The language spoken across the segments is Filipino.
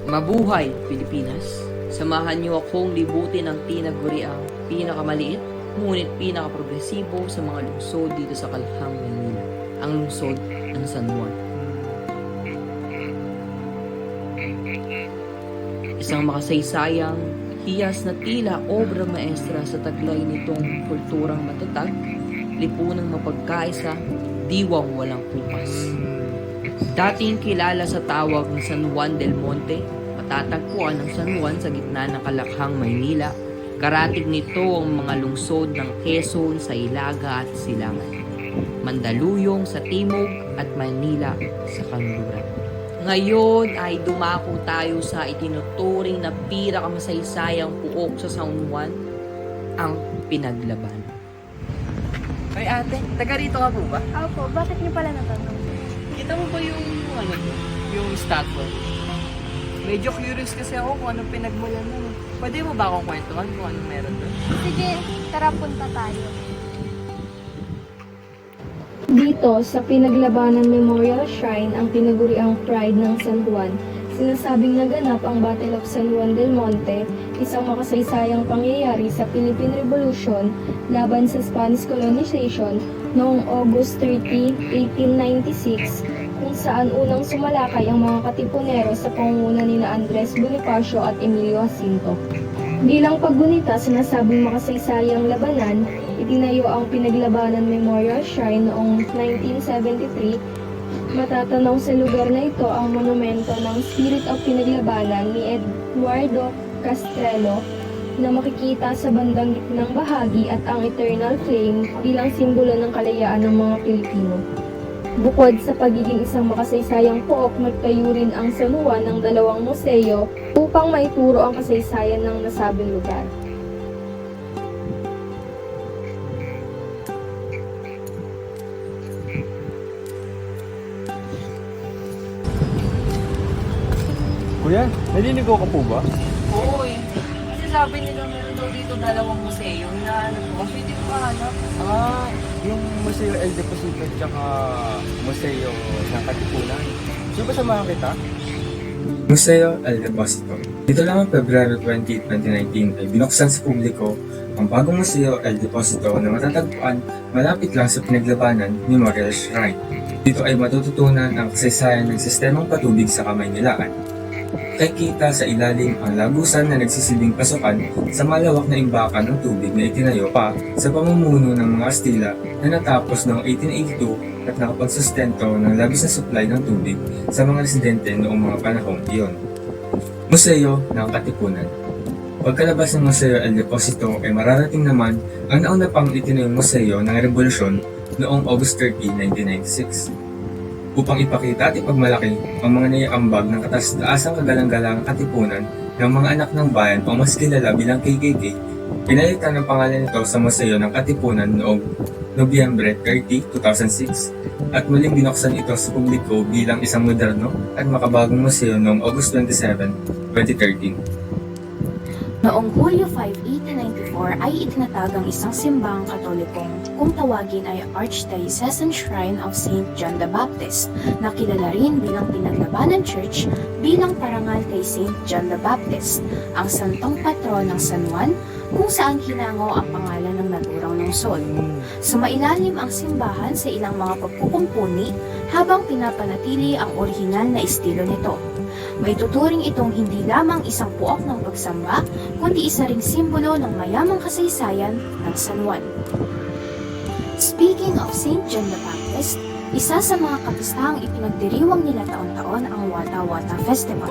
Mabuhay, Pilipinas! Samahan niyo akong libutin ang tinaguriang pinakamaliit ngunit pinakaprogresibo sa mga lungsod dito sa Kalakhang, Maynila, ang lungsod ng San Juan. Isang makasaysayang hiyas na tila obra maestra sa taglay nitong kulturang matatag, lipunang mapagkaisa, diwang walang kupas. Dating kilala sa tawag ng San Juan del Monte, matatagpuan ang San Juan sa gitna ng Kalakhang, Maynila. Karatig nito ang mga lungsod ng Quezon sa Ilaga at Silangan, Mandaluyong sa Timog at Manila sa kanluran. Ngayon ay dumako tayo sa itinuturing na pinakamasaysayang puok sa San Juan, ang Pinaglaban. Ay ate, taga rito ka po ba? Opo, bakit niyo pala natanong? Kita mo ba yung statue? Medyo curious kasi ako kung anong pinagmulan nun. Pwede mo ba akong kwentuhan kung anong meron doon? Sige, tara punta tayo. Dito, sa Pinaglabanan Memorial Shrine, ang tinaguriang Pride ng San Juan, sinasabing naganap ang Battle of San Juan del Monte, isang makasaysayang pangyayari sa Philippine Revolution laban sa Spanish colonization noong August 30, 1896, kung saan unang sumalakay ang mga katipunero sa pangunguna ni Andres Bonifacio at Emilio Jacinto. Bilang paggunita sa nasabing makasaysayang labanan, itinayo ang Pinaglabanan Memorial Shrine noong 1973. Matatanaw sa lugar na ito ang monumento ng Spirit of Pinaglabanan ni Eduardo Castrelo na makikita sa bandang gitnang bahagi at ang Eternal Flame bilang simbolo ng kalayaan ng mga Pilipino. Bukod sa pagiging isang makasaysayang pook, nagtayo rin ang San Juan ng dalawang museo upang maituro ang kasaysayan ng nasabing lugar. Kuya, naliligo ka po ba? Oo eh. Kasi sabi nila meron daw dito dalawang museo. Hinahanap ko kasi hindi ko mahanap. Yung Museo El Deposito at saka Museo ng Katipunan. Sino ba samahan kita? Museo El Deposito. Dito lamang Pebrero 20, 2019 ay binuksan sa publiko ang bagong Museo El Deposito na matatagpuan malapit lang sa Pinaglabanan Memorial Shrine. Dito ay matututunan ang kasaysayan ng sistemang patubig sa Kamaynilaan. Kikita sa ilalim ang lagusan na nagsisilbing pasukan sa malawak na imbakan ng tubig na itinayo pa sa pamumuno ng mga Kastila na natapos noong 1882 at nakapagsustento ng labis na supply ng tubig sa mga residente noong mga panahong iyon. Museo ng Katipunan. Pagkalabas ng Museo El Deposito ay mararating naman ang nauna pang itinayong museo ng Rebolusyon noong August 30, 1996. Upang ipakita at ipagmalaki ang mga naiambag ng kataas-taasang kagalang-galang katipunan ng mga anak ng bayan o mas kilala bilang KKK, pinalitan ang pangalan nito sa Museo ng Katipunan noong Nobyembre 30, 2006 at muling binuksan ito sa publiko bilang isang moderno at makabagong museo noong August 27, 2013. Noong Hulyo 5, 1894 ay itinatag ang isang simbahang katolikong kung tawagin ay Archdiocesan Shrine of St. John the Baptist na kilala rin bilang Pinaglabanan Church bilang parangal kay St. John the Baptist, ang santong patron ng San Juan kung saan hinango ang pangalan ng naturang lungsod. Sumailalim ang simbahan sa ilang mga pagkukumpuni habang pinapanatili ang orihinal na estilo nito. May tuturing itong hindi lamang isang puok ng pagsamba, kundi isa ring simbolo ng mayamang kasaysayan ng San Juan. Speaking of St. John the Baptist, isa sa mga kapistahang ipinagdiriwang nila taon-taon ang Wata Wata Festival.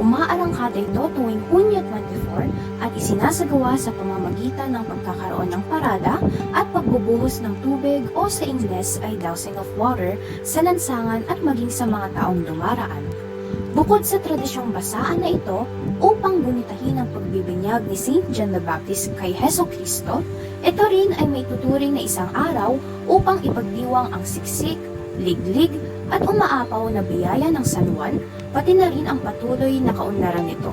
Umaarangkada ito tuwing Hunyo 24 at isinasagawa sa pamamagitan ng pagkakaroon ng parada at pagbubuhos ng tubig o sa Ingles ay dousing of water sa lansangan at maging sa mga taong dumaraan. Bukod sa tradisyong basaan na ito, upang gunitahin ang pagbibinyag ni St. John the Baptist kay Heso Kristo, ito rin ay may tuturing na isang araw upang ipagdiwang ang siksik, liglig, at umaapaw na biyaya ng San Juan, pati na rin ang patuloy na kaunlaran nito.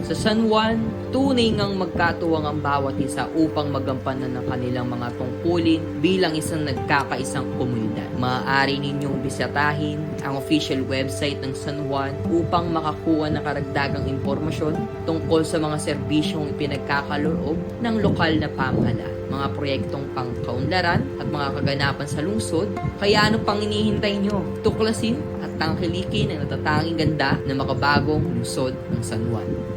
Sa San Juan, tunay ngang magkatuwang ang bawat isa upang magampanan ng kanilang mga tungkulin bilang isang nagkakaisang komunidad. Maaari ninyong bisitahin ang official website ng San Juan upang makakuha ng karagdagang impormasyon tungkol sa mga serbisyong ipinagkakaloob ng lokal na pamahalaan, mga proyektong pangkaunlaran at mga kaganapan sa lungsod. Kaya ano pang hinihintay nyo? Tuklasin at tangkilikin ang natatanging ganda na makabagong lungsod ng San Juan.